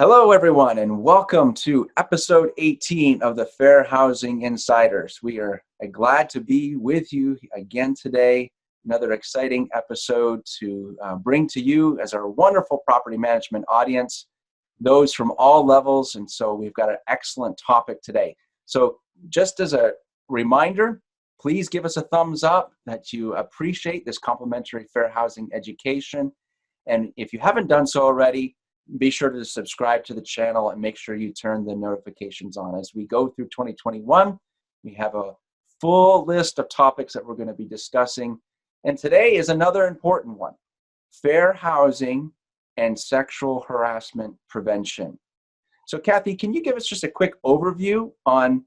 Hello, everyone, and welcome to episode 18 of the Fair Housing Insiders. We are glad to be with you again today. Another exciting episode to bring to you as our wonderful property management audience, those from all levels. And so we've got an excellent topic today. So just as a reminder, please give us a thumbs up that you appreciate this complimentary fair housing education. And if you haven't done so already, be sure to subscribe to the channel and make sure you turn the notifications on. As we go through 2021, we have a full list of topics that we're going to be discussing. And today is another important one: fair housing and sexual harassment prevention. So Kathy, can you give us just a quick overview on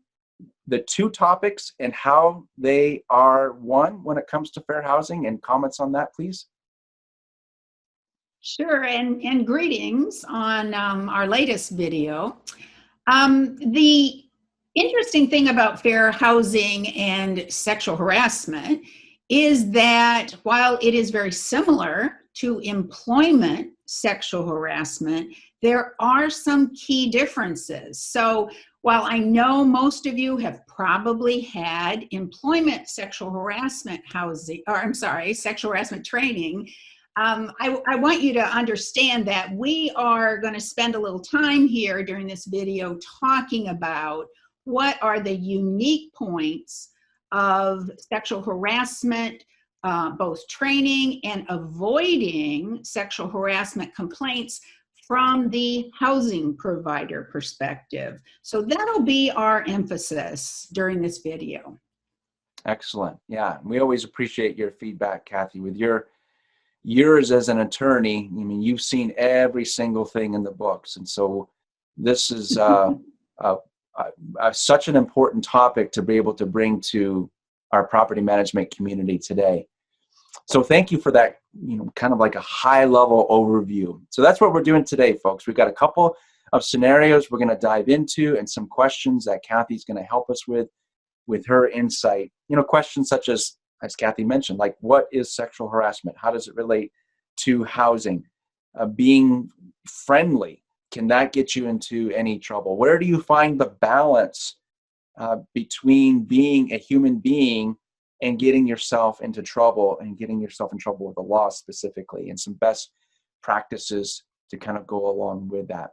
the two topics and how they are one when it comes to fair housing, and comments on that, please? Sure, and greetings on our latest video. The interesting thing about fair housing and sexual harassment is that while it is very similar to employment sexual harassment, there are some key differences. So while I know most of you have probably had employment sexual harassment sexual harassment training, I want you to understand that we are going to spend a little time here during this video talking about what are the unique points of sexual harassment, both training and avoiding sexual harassment complaints from the housing provider perspective. So that'll be our emphasis during this video. Excellent. Yeah, we always appreciate your feedback, Kathy. With your years as an attorney, I mean, you've seen every single thing in the books. And so this is such an important topic to be able to bring to our property management community today. So thank you for that, kind of like a high level overview. So that's what we're doing today, folks. We've got a couple of scenarios we're going to dive into and some questions that Kathy's going to help us with her insight. Questions such as Kathy mentioned, like, what is sexual harassment? How does it relate to housing? Being friendly, can that get you into any trouble? Where do you find the balance between being a human being and getting yourself into trouble, and getting yourself in trouble with the law specifically, and some best practices to kind of go along with that?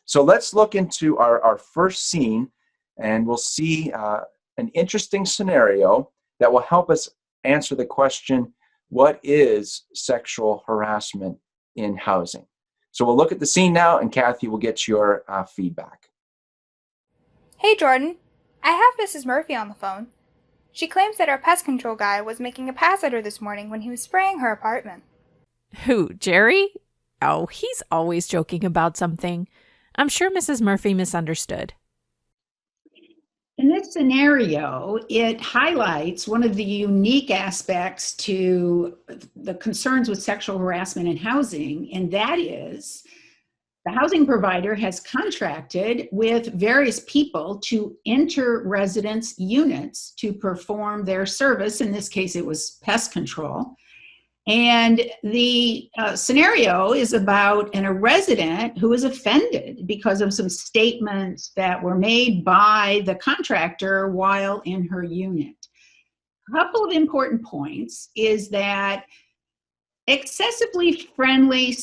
So let's look into our first scene, and we'll see an interesting scenario that will help us answer the question, what is sexual harassment in housing? So we'll look at the scene now, and Kathy will get your feedback. Hey Jordan, I have Mrs. Murphy on the phone. She claims that our pest control guy was making a pass at her this morning when he was spraying her apartment. Who, Jerry? Oh, he's always joking about something. I'm sure Mrs. Murphy misunderstood. In this scenario, it highlights one of the unique aspects to the concerns with sexual harassment in housing, and that is the housing provider has contracted with various people to enter residents' units to perform their service. In this case, it was pest control. And the scenario is about a resident who was offended because of some statements that were made by the contractor while in her unit. A couple of important points is that excessively friendly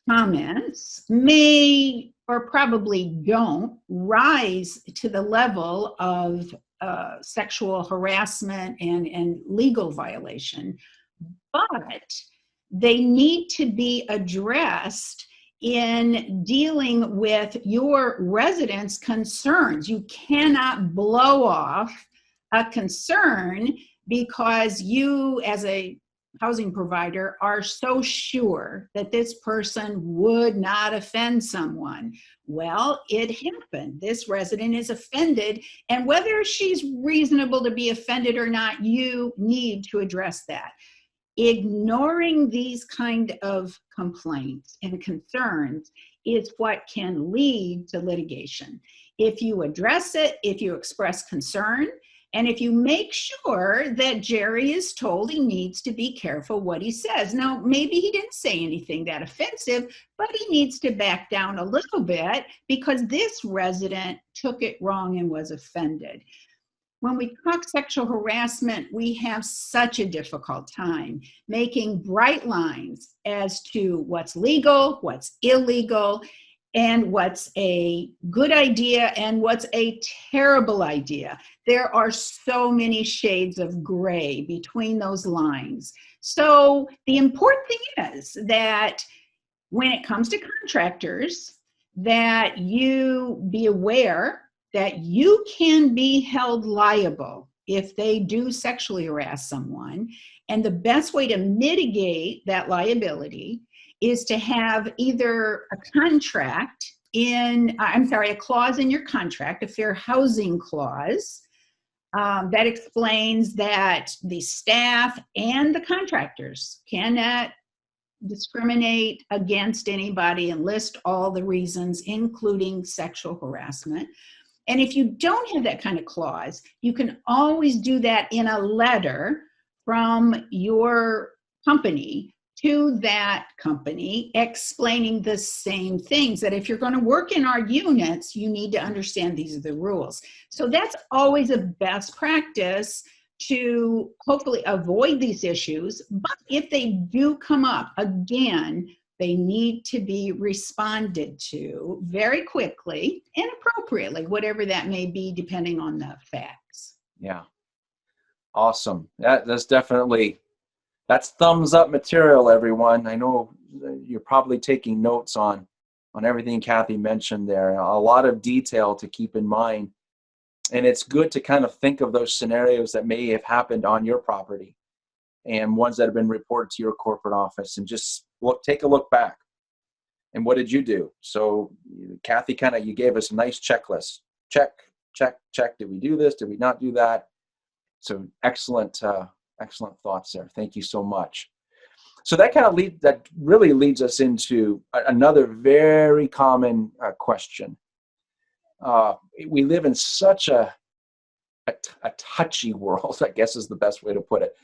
comments may, or probably don't, rise to the level of sexual harassment and legal violation, but they need to be addressed in dealing with your residents' concerns. You cannot blow off a concern because you, as a housing provider, are so sure that this person would not offend someone. Well, it happened. This resident is offended, and whether she's reasonable to be offended or not, you need to address that. Ignoring these kind of complaints and concerns is what can lead to litigation. If you address it, if you express concern, And if you make sure that Jerry is told he needs to be careful what he says. Now, maybe he didn't say anything that offensive, but he needs to back down a little bit because this resident took it wrong and was offended. When we talk sexual harassment, we have such a difficult time making bright lines as to what's legal, what's illegal, and what's a good idea and what's a terrible idea. There are so many shades of gray between those lines. So the important thing is that when it comes to contractors, that you be aware that you can be held liable if they do sexually harass someone. And the best way to mitigate that liability is to have either a clause in your contract, a fair housing clause, that explains that the staff and the contractors cannot discriminate against anybody and list all the reasons, including sexual harassment. And if you don't have that kind of clause, you can always do that in a letter from your company to that company, explaining the same things, that if you're going to work in our units, you need to understand these are the rules. So that's always a best practice to hopefully avoid these issues. But if they do come up again, they need to be responded to very quickly and appropriately, whatever that may be, depending on the facts. Yeah. Awesome. That's definitely, that's thumbs up material, everyone. I know you're probably taking notes on everything Kathy mentioned there. A lot of detail to keep in mind. And it's good to kind of think of those scenarios that may have happened on your property and ones that have been reported to your corporate office, and just take a look back. And what did you do? So Kathy, you gave us a nice checklist. Check, check, check. Did we do this? Did we not do that? So excellent thoughts there. Thank you so much. So that really leads us into another very common question. We live in such a touchy world, I guess is the best way to put it.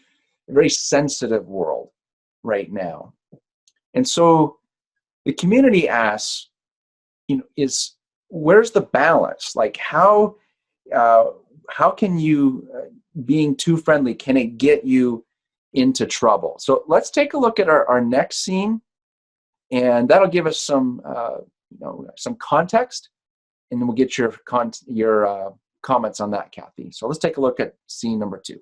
A very sensitive world right now. And so the community asks, is where's the balance? Like how can you, being too friendly, can it get you into trouble? So let's take a look at our next scene, and that'll give us some context, and then we'll get your comments on that, Kathy. So let's take a look at scene number 2.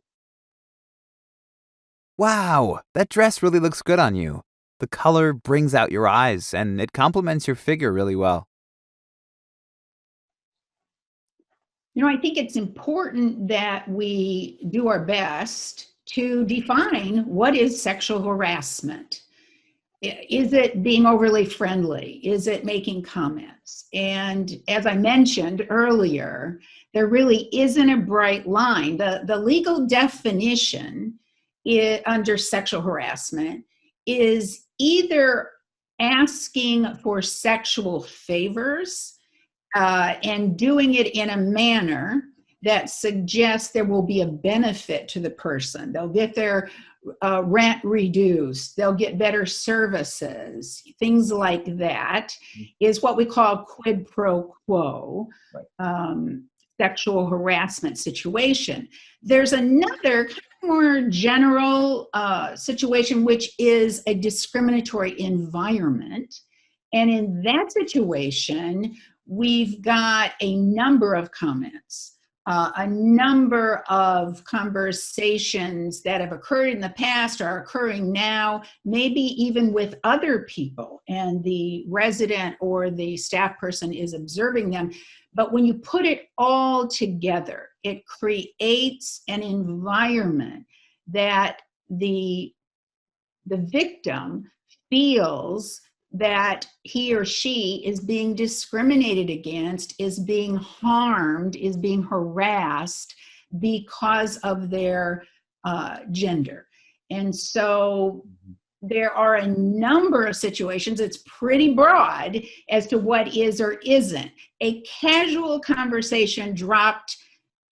Wow, that dress really looks good on you. The color brings out your eyes, and it complements your figure really well. I think it's important that we do our best to define what is sexual harassment. Is it being overly friendly? Is it making comments? And as I mentioned earlier, there really isn't a bright line. The legal definition under sexual harassment is either asking for sexual favors and doing it in a manner that suggests there will be a benefit to the person. They'll get their rent reduced, they'll get better services, things like that is what we call quid pro quo. Right. Sexual harassment situation. There's another kind of more general situation, which is a discriminatory environment. And in that situation, we've got a number of comments, a number of conversations that have occurred in the past are occurring now, maybe even with other people, and the resident or the staff person is observing them. But when you put it all together, it creates an environment that the victim feels that he or she is being discriminated against, is being harmed, is being harassed because of their gender. And so there are a number of situations, it's pretty broad as to what is or isn't. A casual conversation dropped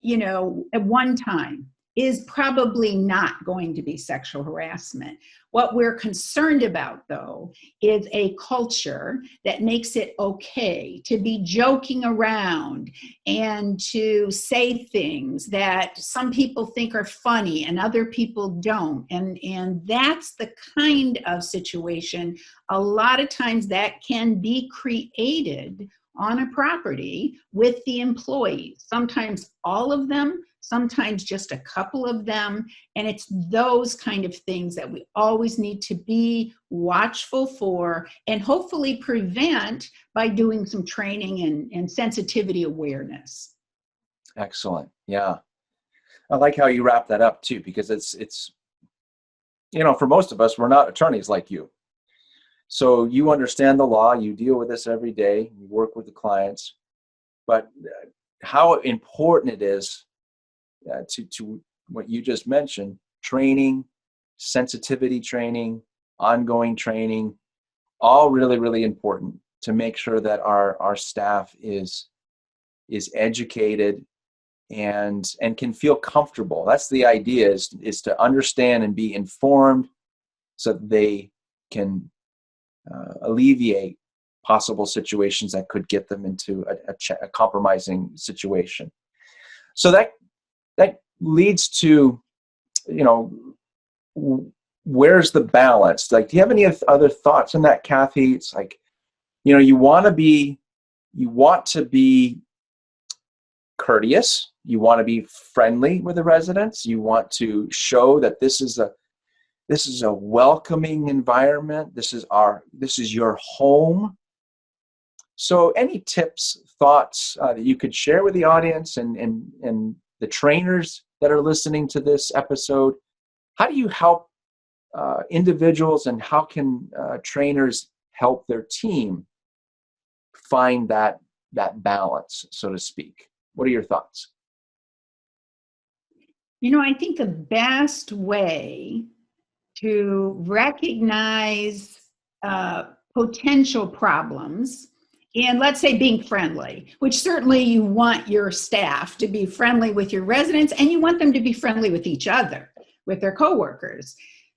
at one time is probably not going to be sexual harassment. What we're concerned about, though, is a culture that makes it okay to be joking around and to say things that some people think are funny and other people don't. And that's the kind of situation, a lot of times, that can be created on a property with the employees. Sometimes all of them, sometimes just a couple of them. And it's those kind of things that we always need to be watchful for and hopefully prevent by doing some training and sensitivity awareness. Excellent. Yeah. I like how you wrap that up too, because it's for most of us, we're not attorneys like you. So you understand the law, you deal with this every day, you work with the clients, but how important it is to what you just mentioned, training, sensitivity training, ongoing training, all really, really important to make sure that our staff is educated and can feel comfortable. That's the idea, is to understand and be informed so that they can alleviate possible situations that could get them into a compromising situation. So that leads to, where's the balance? Like, do you have any other thoughts on that, Kathy? It's like, you want to be courteous. You want to be friendly with the residents. You want to show that this is a welcoming environment. This is your home. So any tips, thoughts that you could share with the audience and the trainers that are listening to this episode? How do you help individuals, and how can trainers help their team find that balance, so to speak? What are your thoughts? I think the best way to recognize potential problems, and let's say being friendly, which certainly you want your staff to be friendly with your residents, and you want them to be friendly with each other, with their coworkers.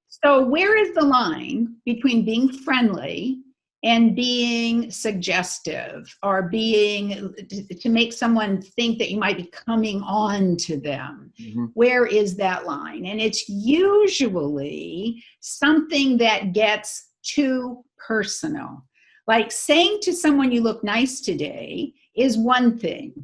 So where is the line between being friendly and being suggestive, or to make someone think that you might be coming on to them? Mm-hmm. Where is that line? And it's usually something that gets too personal. Like saying to someone, you look nice today, is one thing.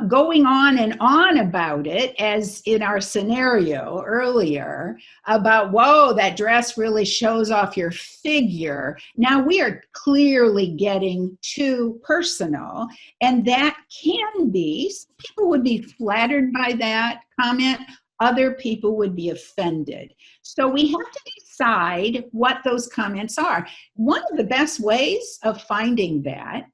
Going on and on about it, as in our scenario earlier, about, whoa, that dress really shows off your figure. Now we are clearly getting too personal, and that can be, some people would be flattered by that comment, other people would be offended. So we have to decide what those comments are. One of the best ways of finding that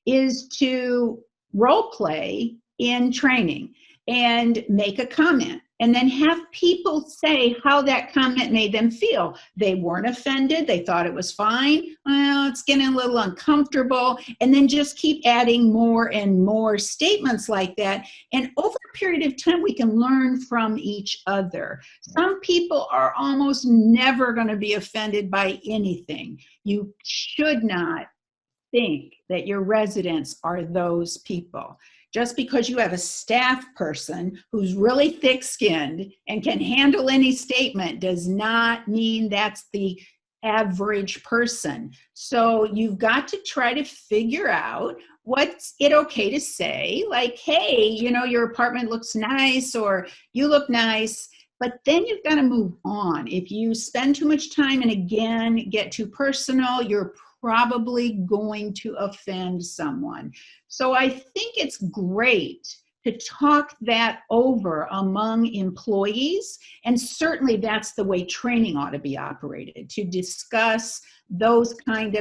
is to role play in training and make a comment, and then have people say how that comment made them feel. They weren't offended. They thought it was fine. Well, it's getting a little uncomfortable. And then just keep adding more and more statements like that. And over a period of time, we can learn from each other. Some people are almost never going to be offended by anything. You should not think that your residents are those people. Just because you have a staff person who's really thick-skinned and can handle any statement does not mean that's the average person. So you've got to try to figure out what's it okay to say, like, hey, your apartment looks nice, or you look nice. But then you've got to move on. If you spend too much time and again get too personal, you're probably going to offend someone. So I think it's great to talk that over among employees, and certainly that's the way training ought to be operated, to discuss those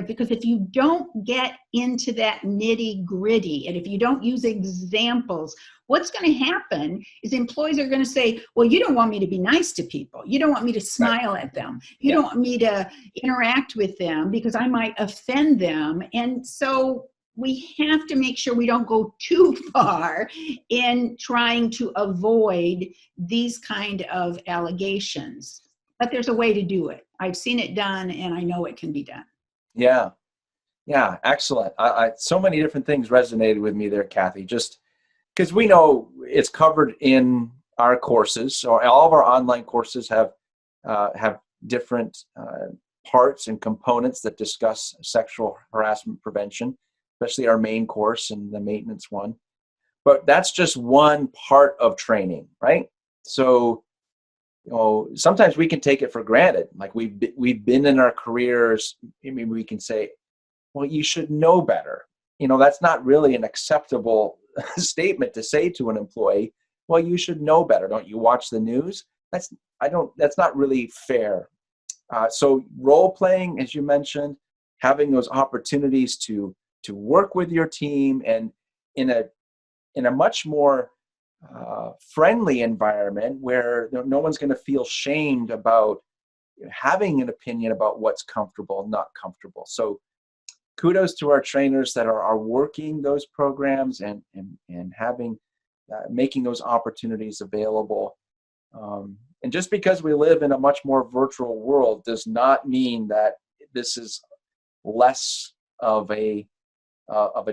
because if you don't get into that nitty-gritty, and if you don't use examples, what's going to happen is employees are going to say, well, you don't want me to be nice to people. You don't want me to smile at them. You don't want me to interact with them because I might offend them. And so we have to make sure we don't go too far in trying to avoid these kind of allegations. But there's a way to do it. I've seen it done, and I know it can be done. Yeah. Yeah. Excellent. So many different things resonated with me there, Kathy, just because we know it's covered in our courses. So all of our online courses have different parts and components that discuss sexual harassment prevention, especially our main course and the maintenance one. But that's just one part of training, right? So, sometimes we can take it for granted. Like we've been in our careers. I mean, we can say, well, you should know better. That's not really an acceptable statement to say to an employee. Well, you should know better. Don't you watch the news? That's not really fair. So role playing, as you mentioned, having those opportunities to work with your team and in a much more friendly environment where no one's going to feel shamed about having an opinion about what's comfortable and not comfortable. So kudos to our trainers that are working those programs and having making those opportunities available. And just because we live in a much more virtual world does not mean that this is less of a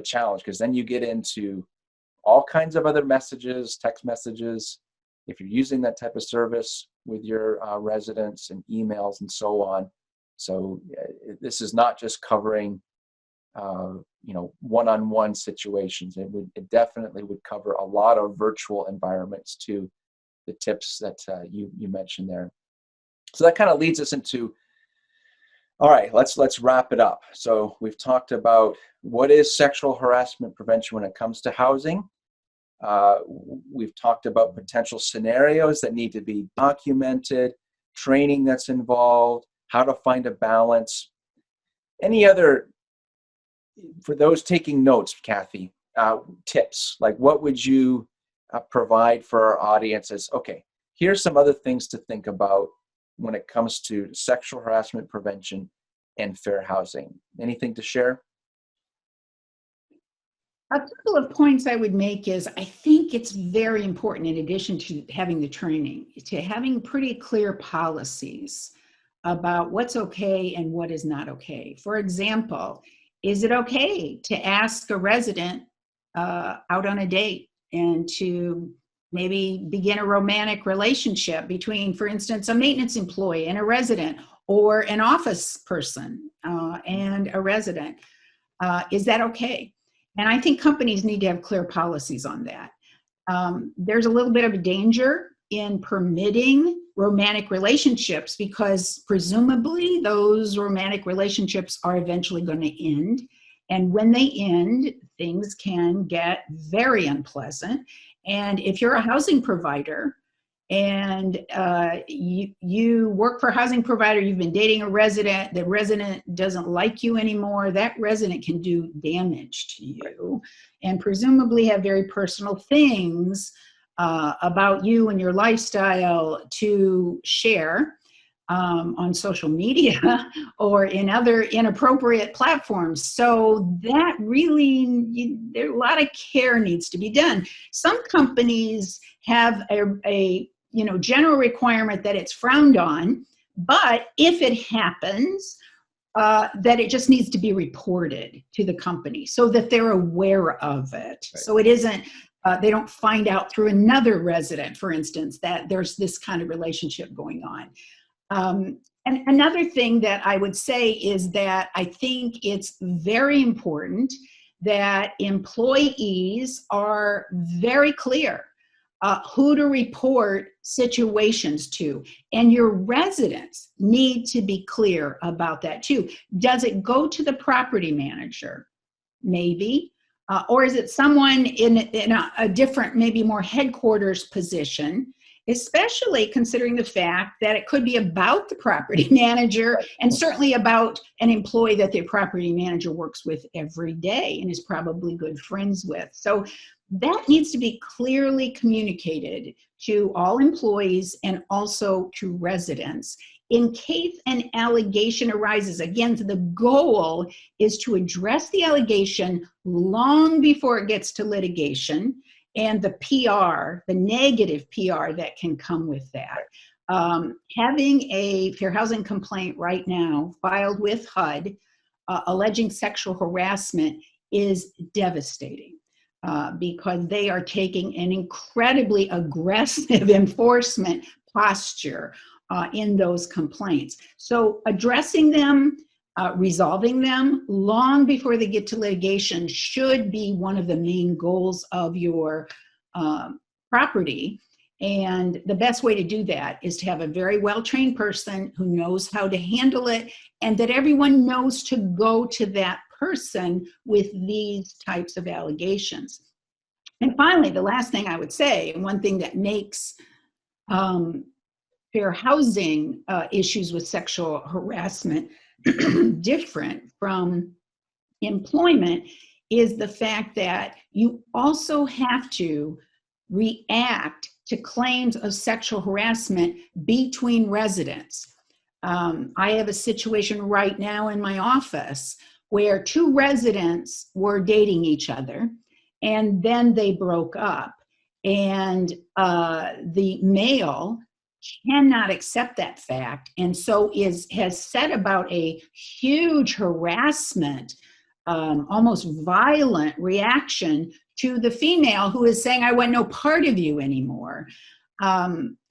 challenge, because then you get into all kinds of other messages, text messages, if you're using that type of service with your residents, and emails and so on. So this is not just covering one-on-one situations. It definitely would cover a lot of virtual environments too, the tips that you mentioned there. So that kind of leads us into, all right, let's wrap it up. So we've talked about what is sexual harassment prevention when it comes to housing. We've talked about potential scenarios that need to be documented, training that's involved, how to find a balance. Any other, for those taking notes, Kathy, tips, like what would you provide for our audiences? Okay, here's some other things to think about when it comes to sexual harassment prevention and fair housing. Anything to share? A couple of points I would make is I think it's very important, in addition to having the training, to having pretty clear policies about what's okay and what is not okay. For example, is it okay to ask a resident out on a date and to maybe begin a romantic relationship between, for instance, a maintenance employee and a resident, or an office person and a resident? Is that okay? And I think companies need to have clear policies on that. There's a little bit of a danger in permitting romantic relationships, because presumably those romantic relationships are eventually going to end. And when they end, things can get very unpleasant. And if you're a housing provider and you work for a housing provider, you've been dating a resident, the resident doesn't like you anymore, that resident can do damage to you and presumably have very personal things about you and your lifestyle to share on social media or in other inappropriate platforms. So that really, a lot of care needs to be done. Some companies have a general requirement that it's frowned on, but if it happens, that it just needs to be reported to the company so that they're aware of it. Right. So it isn't, they don't find out through another resident, for instance, that there's this kind of relationship going on. And another thing that I would say is that I think it's very important that employees are very clear who to report situations to. And your residents need to be clear about that too. Does it go to the property manager? Maybe. Or is it someone in a different, maybe more headquarters position, especially considering the fact that it could be about the property manager and certainly about an employee that the property manager works with every day and is probably good friends with. So that needs to be clearly communicated to all employees and also to residents in case an allegation arises. Again, the goal is to address the allegation long before it gets to litigation and the PR, the negative PR that can come with that. Having a fair housing complaint right now filed with HUD alleging sexual harassment is devastating because they are taking an incredibly aggressive enforcement posture in those complaints. So addressing them, resolving them long before they get to litigation should be one of the main goals of your property. And the best way to do that is to have a very well-trained person who knows how to handle it, and that everyone knows to go to that person with these types of allegations. And finally, the last thing I would say, and one thing that makes fair housing issues with sexual harassment different from employment, is the fact that you also have to react to claims of sexual harassment between residents. I have a situation right now in my office where two residents were dating each other, and then they broke up, and the male cannot accept that fact, and so has set about a huge harassment, almost violent reaction to the female who is saying, I want no part of you anymore.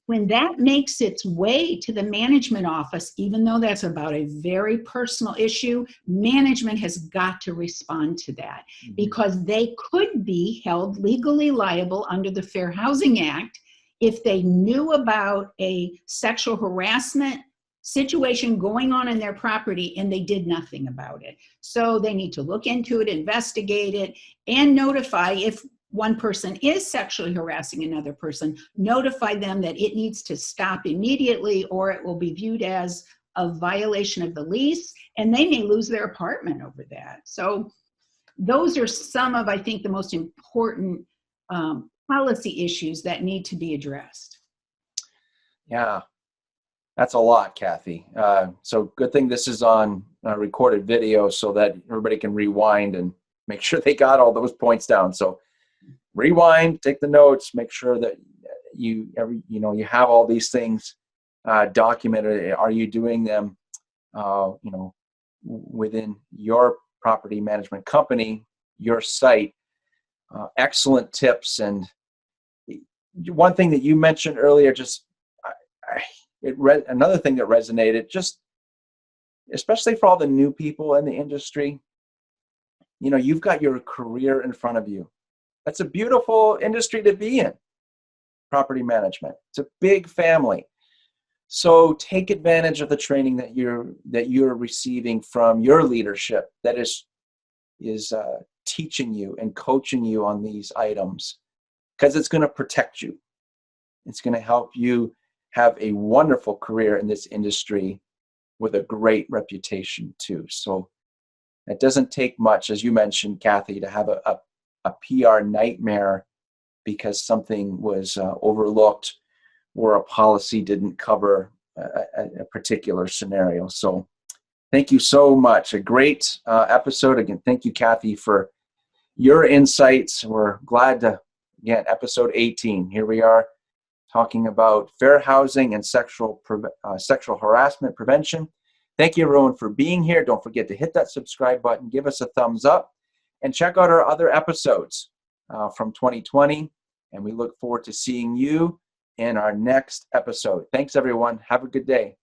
When that makes its way to the management office, even though that's about a very personal issue, management has got to respond to that, because they could be held legally liable under the Fair Housing Act if they knew about a sexual harassment situation going on in their property and they did nothing about it. So they need to look into it, investigate it, and notify, if one person is sexually harassing another person, notify them that it needs to stop immediately, or it will be viewed as a violation of the lease, and they may lose their apartment over that. So those are some of, I think, the most important policy issues that need to be addressed. Yeah, that's a lot, Kathy. So good thing this is on recorded video so that everybody can rewind and make sure they got all those points down. So rewind, take the notes, make sure that you have all these things documented. Are you doing them, within your property management company, your site? Excellent tips. And one thing that you mentioned earlier, another thing that resonated, just especially for all the new people in the industry, you've got your career in front of you. That's a beautiful industry to be in, property management. It's a big family. So take advantage of the training that you're receiving from your leadership that is teaching you and coaching you on these items, because it's going to protect you. It's going to help you have a wonderful career in this industry with a great reputation too. So it doesn't take much, as you mentioned, Kathy, to have a PR nightmare because something was overlooked or a policy didn't cover a particular scenario. So thank you so much. A great episode. Again, thank you, Kathy, for your insights. We're glad to, again, episode 18. Here we are talking about fair housing and sexual harassment prevention. Thank you, everyone, for being here. Don't forget to hit that subscribe button, give us a thumbs up, and check out our other episodes from 2020. And we look forward to seeing you in our next episode. Thanks, everyone. Have a good day.